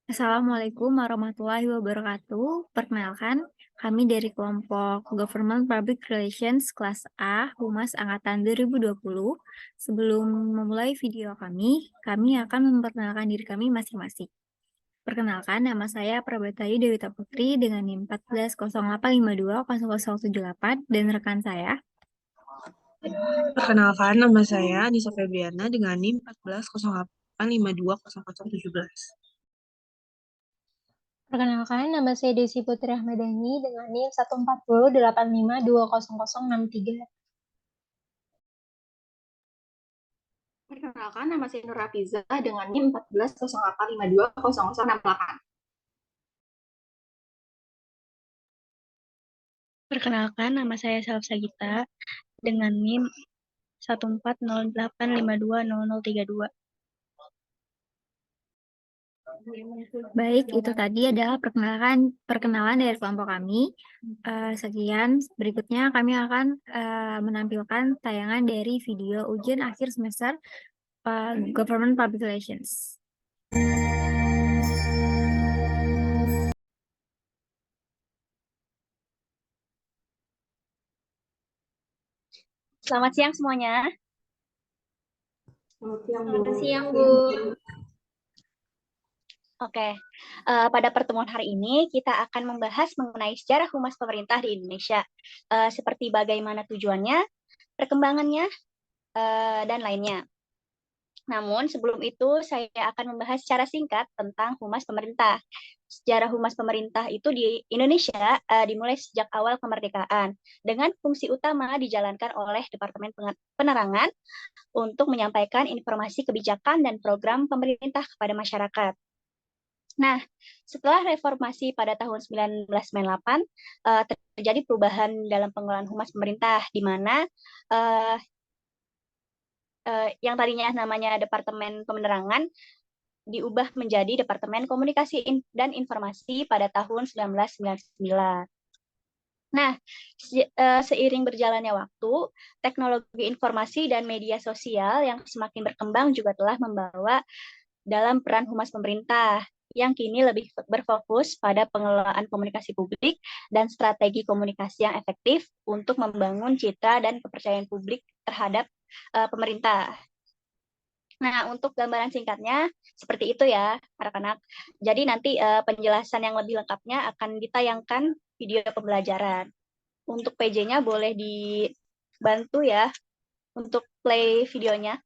Assalamualaikum warahmatullahi wabarakatuh. Perkenalkan, kami dari kelompok Government Public Relations kelas A, Humas Angkatan 2020. Sebelum memulai video kami akan memperkenalkan diri kami masing-masing. Perkenalkan, nama saya Prabatayu Dewita Putri dengan NIM 1408520078 dan rekan saya. Perkenalkan, nama saya Nisa Febriana dengan NIM 1408520017. Perkenalkan, nama saya Desi Putri Ahmadani dengan NIM 14085200063. Perkenalkan, nama saya Nur Rafiza dengan NIM 1408520068. Perkenalkan, nama saya Salsa Gita dengan NIM 14085200032. Baik, itu tadi adalah perkenalan dari kelompok kami. Sekian, berikutnya kami akan menampilkan tayangan dari video ujian akhir semester Government Public Relations. Selamat siang semuanya. Selamat siang, Bu. Oke, pada pertemuan hari ini kita akan membahas mengenai sejarah humas pemerintah di Indonesia, seperti bagaimana tujuannya, perkembangannya, dan lainnya. Namun sebelum itu saya akan membahas secara singkat tentang humas pemerintah. Sejarah humas pemerintah itu di Indonesia dimulai sejak awal kemerdekaan dengan fungsi utama dijalankan oleh Departemen Penerangan untuk menyampaikan informasi kebijakan dan program pemerintah kepada masyarakat. Nah, setelah reformasi pada tahun 1998, terjadi perubahan dalam pengelolaan humas pemerintah, di mana yang tadinya namanya Departemen Penerangan diubah menjadi Departemen Komunikasi dan Informasi pada tahun 1999. Nah, seiring berjalannya waktu, teknologi informasi dan media sosial yang semakin berkembang juga telah membawa dalam peran humas pemerintah yang kini lebih berfokus pada pengelolaan komunikasi publik dan strategi komunikasi yang efektif untuk membangun citra dan kepercayaan publik terhadap pemerintah. Nah, untuk gambaran singkatnya seperti itu ya, anak-anak. Jadi nanti penjelasan yang lebih lengkapnya akan ditayangkan video pembelajaran. Untuk PJ-nya boleh dibantu ya untuk play videonya.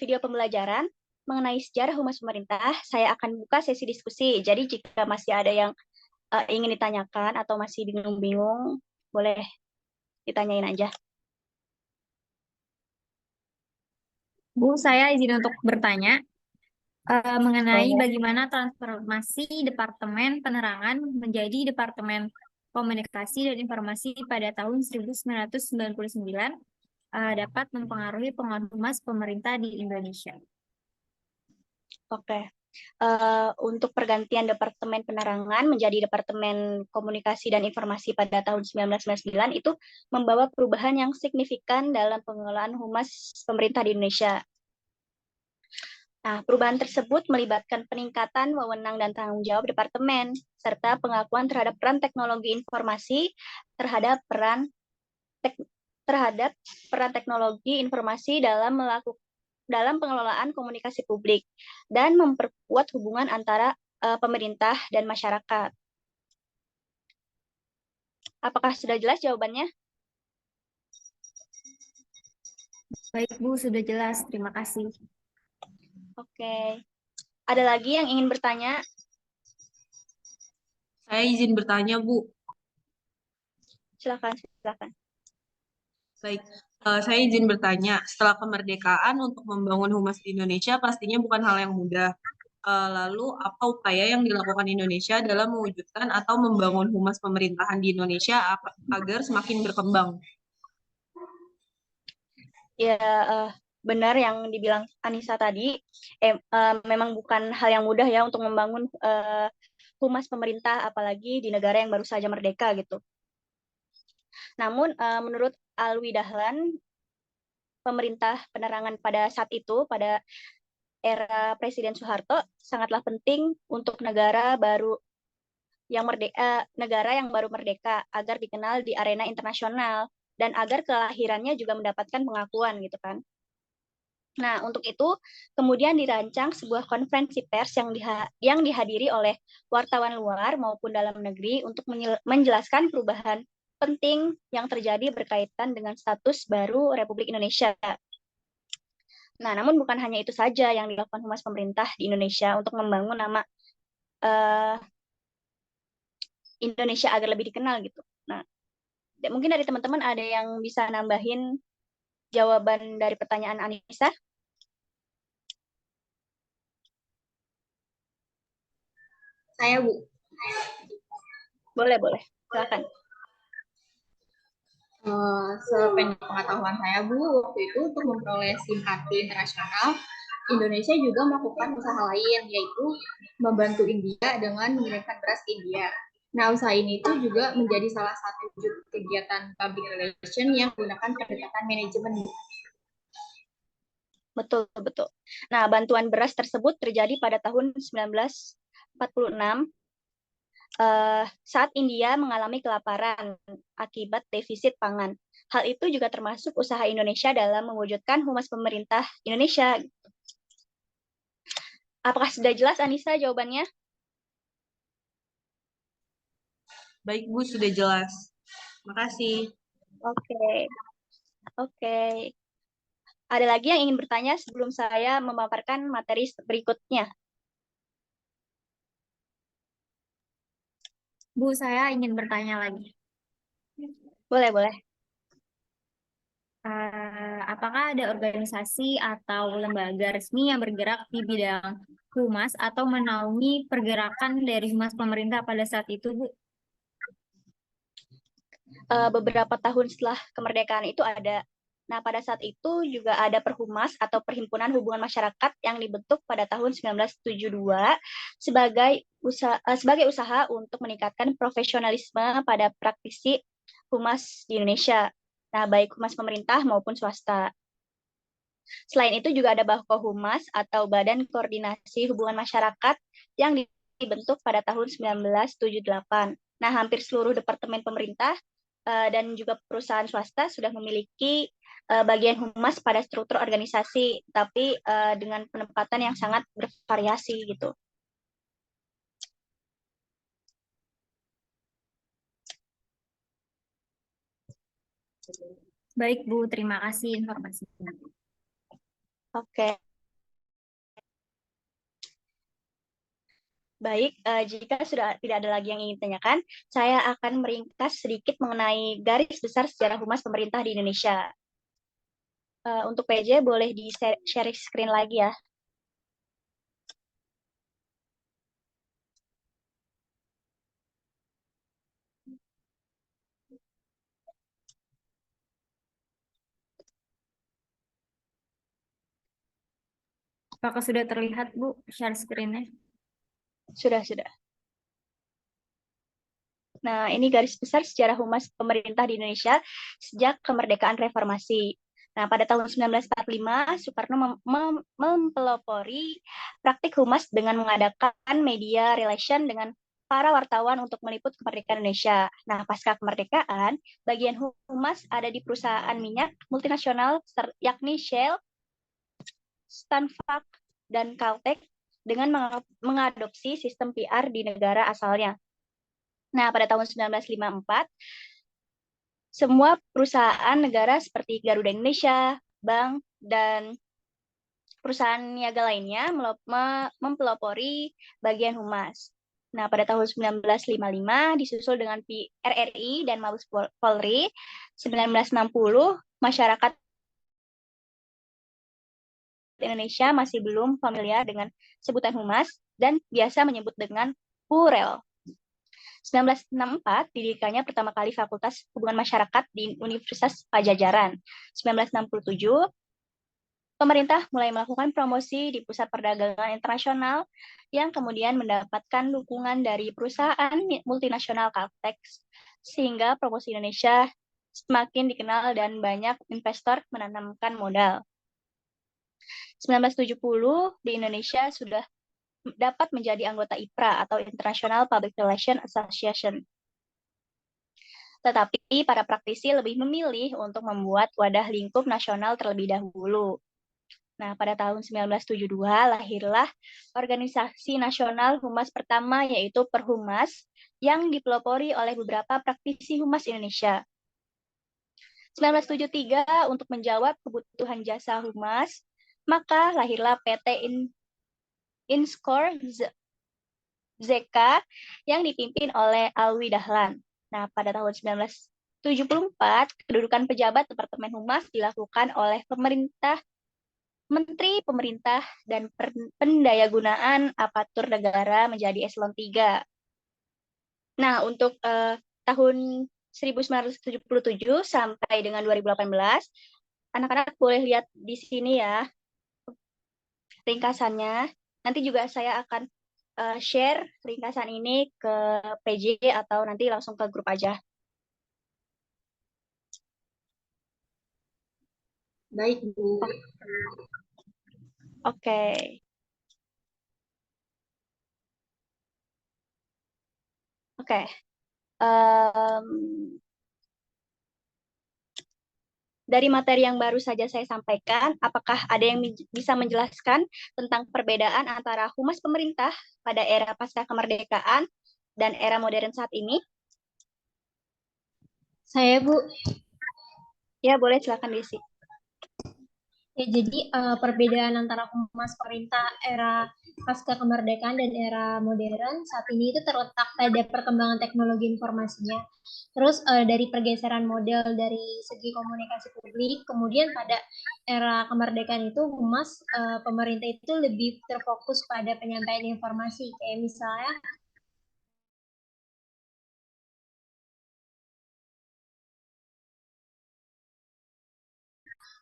video pembelajaran mengenai sejarah humas pemerintah, saya akan buka sesi diskusi. Jadi jika masih ada yang ingin ditanyakan atau masih bingung-bingung, boleh ditanyain aja. Bu, saya izin untuk bertanya mengenai Boleh. bagaimana transformasi Departemen Penerangan menjadi Departemen Komunikasi dan Informasi pada tahun 1999 dapat mempengaruhi pengaruh humas pemerintah di Indonesia. Oke. Untuk pergantian Departemen Penerangan menjadi Departemen Komunikasi dan Informasi pada tahun 1999 itu membawa perubahan yang signifikan dalam pengelolaan humas pemerintah di Indonesia. Nah, perubahan tersebut melibatkan peningkatan wewenang dan tanggung jawab departemen, serta pengakuan terhadap peran teknologi informasi terhadap peran teknologi informasi dalam pengelolaan komunikasi publik dan memperkuat hubungan antara pemerintah dan masyarakat. Apakah sudah jelas jawabannya? Baik, Bu, sudah jelas. Terima kasih. Oke. Ada lagi yang ingin bertanya? Saya izin bertanya, Bu. Silakan. Baik, saya izin bertanya. Setelah kemerdekaan untuk membangun humas di Indonesia pastinya bukan hal yang mudah. Lalu, apa upaya yang dilakukan Indonesia dalam mewujudkan atau membangun humas pemerintahan di Indonesia agar semakin berkembang? Ya, benar yang dibilang Anissa tadi. Memang bukan hal yang mudah ya untuk membangun humas pemerintah, apalagi di negara yang baru saja merdeka gitu. Namun, menurut Alwi Dahlan, pemerintah penerangan pada saat itu, pada era Presiden Soeharto, sangatlah penting untuk negara yang baru merdeka agar dikenal di arena internasional dan agar kelahirannya juga mendapatkan pengakuan gitu kan. Nah, untuk itu kemudian dirancang sebuah konferensi pers yang dihadiri oleh wartawan luar maupun dalam negeri untuk menjelaskan perubahan penting yang terjadi berkaitan dengan status baru Republik Indonesia. Nah, namun bukan hanya itu saja yang dilakukan humas pemerintah di Indonesia untuk membangun nama Indonesia agar lebih dikenal gitu. Nah, mungkin dari teman-teman ada yang bisa nambahin jawaban dari pertanyaan Anissa? Saya, Bu. Boleh. Silakan. Sependek pengetahuan saya, Bu, waktu itu untuk memperoleh simpati internasional, Indonesia juga melakukan usaha lain, yaitu membantu India dengan mengirimkan beras ke India. Nah, usaha ini itu juga menjadi salah satu wujud kegiatan public relation yang menggunakan pendekatan manajemen. Betul. Nah, bantuan beras tersebut terjadi pada tahun 1946 saat India mengalami kelaparan akibat defisit pangan. Hal itu juga termasuk usaha Indonesia dalam mewujudkan humas pemerintah Indonesia. Apakah sudah jelas, Anissa, jawabannya? Baik, Bu, sudah jelas. Makasih. Oke. Ada lagi yang ingin bertanya sebelum saya memaparkan materi berikutnya? Bu, saya ingin bertanya lagi. Boleh. Apakah ada organisasi atau lembaga resmi yang bergerak di bidang humas atau menaungi pergerakan dari humas pemerintah pada saat itu, Bu? Beberapa tahun setelah kemerdekaan itu ada. Nah, pada saat itu juga ada Perhumas atau Perhimpunan Hubungan Masyarakat yang dibentuk pada tahun 1972 sebagai usaha untuk meningkatkan profesionalisme pada praktisi humas di Indonesia. Nah, baik humas pemerintah maupun swasta. Selain itu juga ada Humas atau Badan Koordinasi Hubungan Masyarakat yang dibentuk pada tahun 1978. Nah, hampir seluruh departemen pemerintah dan juga perusahaan swasta sudah memiliki bagian humas pada struktur organisasi, tapi dengan penempatan yang sangat bervariasi gitu. Baik, Bu. Terima kasih informasinya. Oke. Baik, jika sudah tidak ada lagi yang ingin ditanyakan, saya akan meringkas sedikit mengenai garis besar sejarah humas pemerintah di Indonesia. Untuk PJ boleh di-share screen lagi ya. Apakah sudah terlihat, Bu, share screen-nya? Sudah. Nah, ini garis besar sejarah humas pemerintah di Indonesia sejak kemerdekaan reformasi. Nah, pada tahun 1945, Soekarno mempelopori praktik humas dengan mengadakan media relation dengan para wartawan untuk meliput kemerdekaan Indonesia. Nah, pasca kemerdekaan, bagian humas ada di perusahaan minyak multinasional yakni Shell, Stanford, dan Caltech dengan mengadopsi sistem PR di negara asalnya. Nah, pada tahun 1954, semua perusahaan negara seperti Garuda Indonesia, bank, dan perusahaan niaga lainnya mempelopori bagian humas. Nah, pada tahun 1955 disusul dengan RRI dan Mabes Polri. 1960 masyarakat Indonesia masih belum familiar dengan sebutan humas dan biasa menyebut dengan Hurel. 1964 didirikannya pertama kali Fakultas Hubungan Masyarakat di Universitas Pajajaran. 1967 pemerintah mulai melakukan promosi di pusat perdagangan internasional yang kemudian mendapatkan dukungan dari perusahaan multinasional Caltech sehingga promosi Indonesia semakin dikenal dan banyak investor menanamkan modal. 1970 di Indonesia sudah dapat menjadi anggota IPRA atau International Public Relations Association. Tetapi para praktisi lebih memilih untuk membuat wadah lingkup nasional terlebih dahulu. Nah, pada tahun 1972 lahirlah organisasi nasional humas pertama yaitu Perhumas yang dipelopori oleh beberapa praktisi humas Indonesia. 1973 untuk menjawab kebutuhan jasa humas, maka lahirlah PT Inskor ZK yang dipimpin oleh Alwi Dahlan. Nah, pada tahun 1974, kedudukan pejabat Departemen Humas dilakukan oleh Menteri Pemerintah dan Pendayagunaan Aparatur Negara menjadi eselon 3. Nah, untuk tahun 1977 sampai dengan 2018, anak-anak boleh lihat di sini ya ringkasannya. Nanti juga saya akan share ringkasan ini ke PJ atau nanti langsung ke grup aja. Baik, Bu. Oke. Oke. Dari materi yang baru saja saya sampaikan, apakah ada yang bisa menjelaskan tentang perbedaan antara humas pemerintah pada era pasca kemerdekaan dan era modern saat ini? Saya, Bu. Ya, boleh silakan Desi. Ya, jadi perbedaan antara humas pemerintah era pasca kemerdekaan dan era modern saat ini itu terletak pada perkembangan teknologi informasinya. Terus dari pergeseran model dari segi komunikasi publik, kemudian pada era kemerdekaan itu humas pemerintah itu lebih terfokus pada penyampaian informasi, kayak misalnya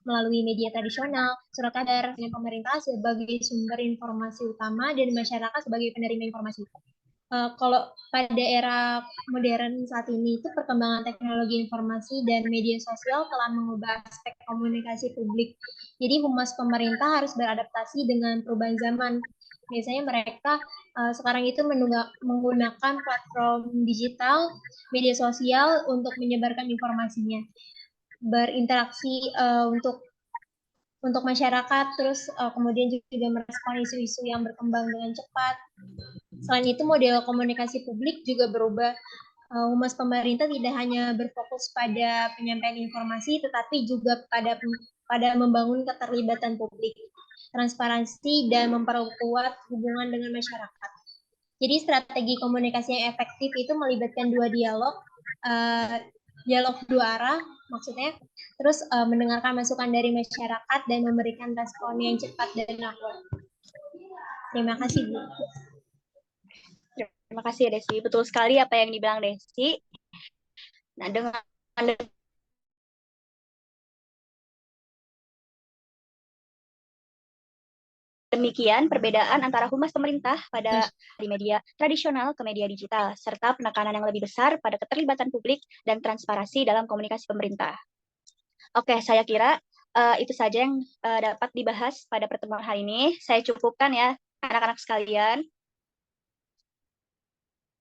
melalui media tradisional, surat kabar, dan pemerintah sebagai sumber informasi utama dan masyarakat sebagai penerima informasi. Kalau pada era modern saat ini itu perkembangan teknologi informasi dan media sosial telah mengubah aspek komunikasi publik. Jadi humas pemerintah harus beradaptasi dengan perubahan zaman. Biasanya mereka sekarang itu menggunakan platform digital, media sosial untuk menyebarkan informasinya, berinteraksi untuk masyarakat, terus kemudian juga merespon isu-isu yang berkembang dengan cepat. Selain itu, model komunikasi publik juga berubah. Humas pemerintah tidak hanya berfokus pada penyampaian informasi, tetapi juga pada membangun keterlibatan publik, transparansi, dan memperkuat hubungan dengan masyarakat. Jadi strategi komunikasi yang efektif itu melibatkan dua dialog dua arah maksudnya, terus mendengarkan masukan dari masyarakat dan memberikan respon yang cepat dan akurat. Terima kasih, Bu. Terima kasih ya Desi. Betul sekali apa yang dibilang Desi. Nah, dengan demikian, perbedaan antara humas pemerintah pada di media tradisional ke media digital, serta penekanan yang lebih besar pada keterlibatan publik dan transparansi dalam komunikasi pemerintah. Oke, saya kira itu saja yang dapat dibahas pada pertemuan hari ini. Saya cukupkan ya, anak-anak sekalian.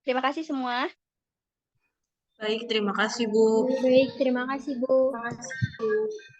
Terima kasih semua. Baik, terima kasih Bu. Baik, terima kasih, Bu. Terima kasih, Bu.